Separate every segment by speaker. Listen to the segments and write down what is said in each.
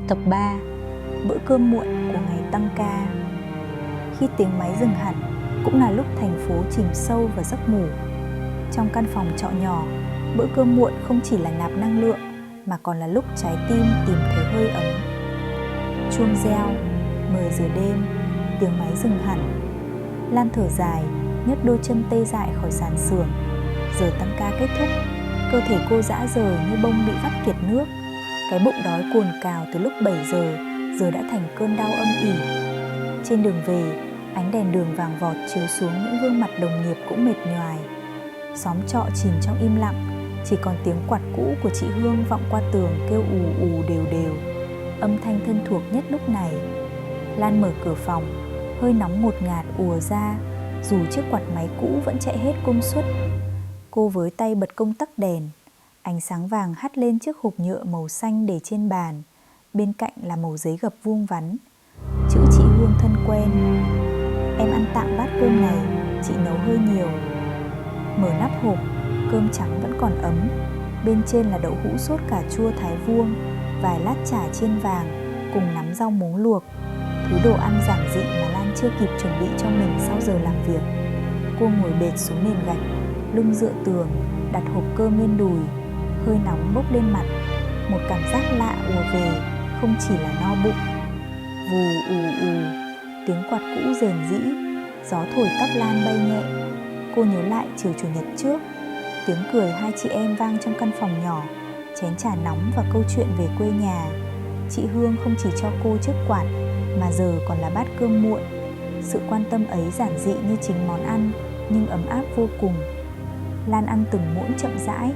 Speaker 1: Tập 3. Bữa cơm muộn của ngày tăng ca. Khi tiếng máy dừng hẳn, cũng là lúc thành phố chìm sâu vào giấc ngủ. Trong căn phòng trọ nhỏ, bữa cơm muộn không chỉ là nạp năng lượng, mà còn là lúc trái tim tìm thấy hơi ấm. Chuông reo, 10 giờ đêm, tiếng máy dừng hẳn. Lan thở dài, nhấc đôi chân tê dại khỏi sàn xưởng. Giờ tăng ca kết thúc, cơ thể cô rã rời như bông bị vắt kiệt nước. Cái bụng đói cồn cào từ lúc 7 giờ đã thành cơn đau âm ỉ. Trên đường về, ánh đèn đường vàng vọt chiếu xuống những gương mặt đồng nghiệp cũng mệt nhoài. Xóm trọ chìm trong im lặng, chỉ còn tiếng quạt cũ của chị Hương vọng qua tường kêu ù ù đều đều. Âm thanh thân thuộc nhất lúc này. Lan mở cửa phòng, hơi nóng ngột ngạt ùa ra, dù chiếc quạt máy cũ vẫn chạy hết công suất. Cô với tay bật công tắc đèn. Ánh sáng vàng hắt lên chiếc hộp nhựa màu xanh để trên bàn. Bên cạnh là màu giấy gập vuông vắn. Chữ chị Hương thân quen. Em ăn tạm bát cơm này, chị nấu hơi nhiều. Mở nắp hộp, cơm trắng vẫn còn ấm. Bên trên là đậu hũ sốt cà chua thái vuông, vài lát chả chiên vàng cùng nắm rau muống luộc. Thứ đồ ăn giản dị mà Lan chưa kịp chuẩn bị cho mình sau giờ làm việc. Cô ngồi bệt xuống nền gạch, lưng dựa tường, đặt hộp cơm lên đùi. Hơi nóng bốc lên mặt. Một cảm giác lạ ùa về, không chỉ là no bụng. Vù ù ù, tiếng quạt cũ rền rĩ, gió thổi tóc Lan bay nhẹ. Cô nhớ lại chiều chủ nhật trước, tiếng cười hai chị em vang trong căn phòng nhỏ, chén trà nóng và câu chuyện về quê nhà. Chị Hương không chỉ cho cô chiếc quạt, mà giờ còn là bát cơm muộn. Sự quan tâm ấy giản dị như chính món ăn, nhưng ấm áp vô cùng. Lan ăn từng muỗng chậm rãi.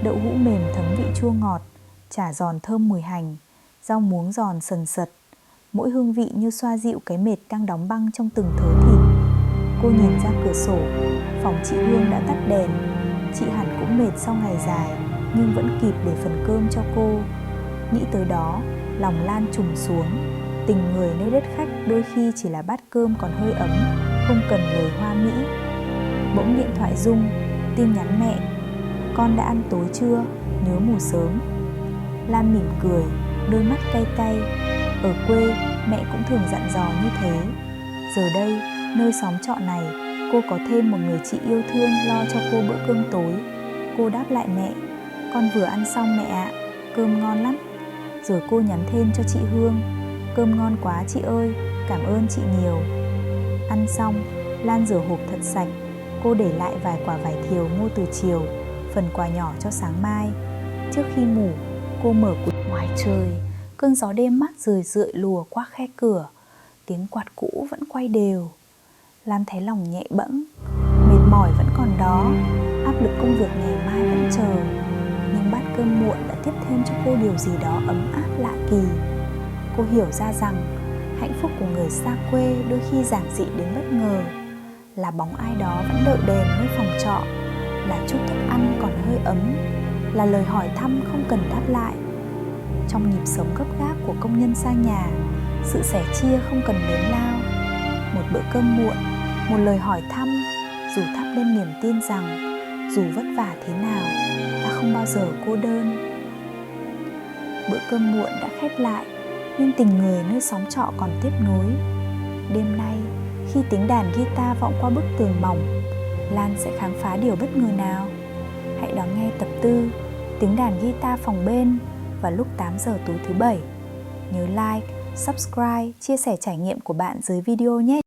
Speaker 1: Đậu hũ mềm thấm vị chua ngọt, chả giòn thơm mùi hành, rau muống giòn sần sật. Mỗi hương vị như xoa dịu cái mệt đang đóng băng trong từng thớ thịt. Cô nhìn ra cửa sổ, phòng chị Hương đã tắt đèn. Chị hẳn cũng mệt sau ngày dài, nhưng vẫn kịp để phần cơm cho cô. Nghĩ tới đó, lòng Lan trùng xuống. Tình người nơi đất khách đôi khi chỉ là bát cơm còn hơi ấm, không cần lời hoa mỹ. Bỗng điện thoại rung, tin nhắn mẹ. Con đã ăn tối chưa? Nhớ ngủ sớm. Lan mỉm cười, đôi mắt cay cay. Ở quê, mẹ cũng thường dặn dò như thế. Giờ đây, nơi xóm trọ này, cô có thêm một người chị yêu thương lo cho cô bữa cơm tối. Cô đáp lại mẹ, con vừa ăn xong mẹ ạ, cơm ngon lắm. Rồi cô nhắn thêm cho chị Hương, cơm ngon quá chị ơi, cảm ơn chị nhiều. Ăn xong, Lan rửa hộp thật sạch. Cô để lại vài quả vải thiều mua từ chiều, phần quà nhỏ cho sáng mai. Trước khi ngủ, cô mở cửa. Ngoài trời, cơn gió đêm mát rười rượi lùa qua khe cửa. Tiếng quạt cũ vẫn quay đều. Lan thấy lòng nhẹ bẫng. Mệt mỏi vẫn còn đó, áp lực công việc ngày mai vẫn chờ. Nhưng bát cơm muộn đã tiếp thêm cho cô điều gì đó ấm áp lạ kỳ. Cô hiểu ra rằng hạnh phúc của người xa quê đôi khi giản dị đến bất ngờ. Là bóng ai đó vẫn đợi đèn nơi phòng trọ, là chút thức ăn còn hơi ấm, là lời hỏi thăm không cần đáp lại. Trong nhịp sống gấp gáp của công nhân xa nhà, sự sẻ chia không cần lớn lao. Một bữa cơm muộn, một lời hỏi thăm, dù thắp lên niềm tin rằng dù vất vả thế nào, ta không bao giờ cô đơn. Bữa cơm muộn đã khép lại, nhưng tình người nơi xóm trọ còn tiếp nối. Đêm nay, khi tiếng đàn guitar vọng qua bức tường mỏng, Lan sẽ khám phá điều bất ngờ nào? Hãy đón nghe tập 4, tiếng đàn guitar phòng bên, vào lúc 8 giờ tối thứ Bảy. Nhớ like, subscribe, chia sẻ trải nghiệm của bạn dưới video nhé!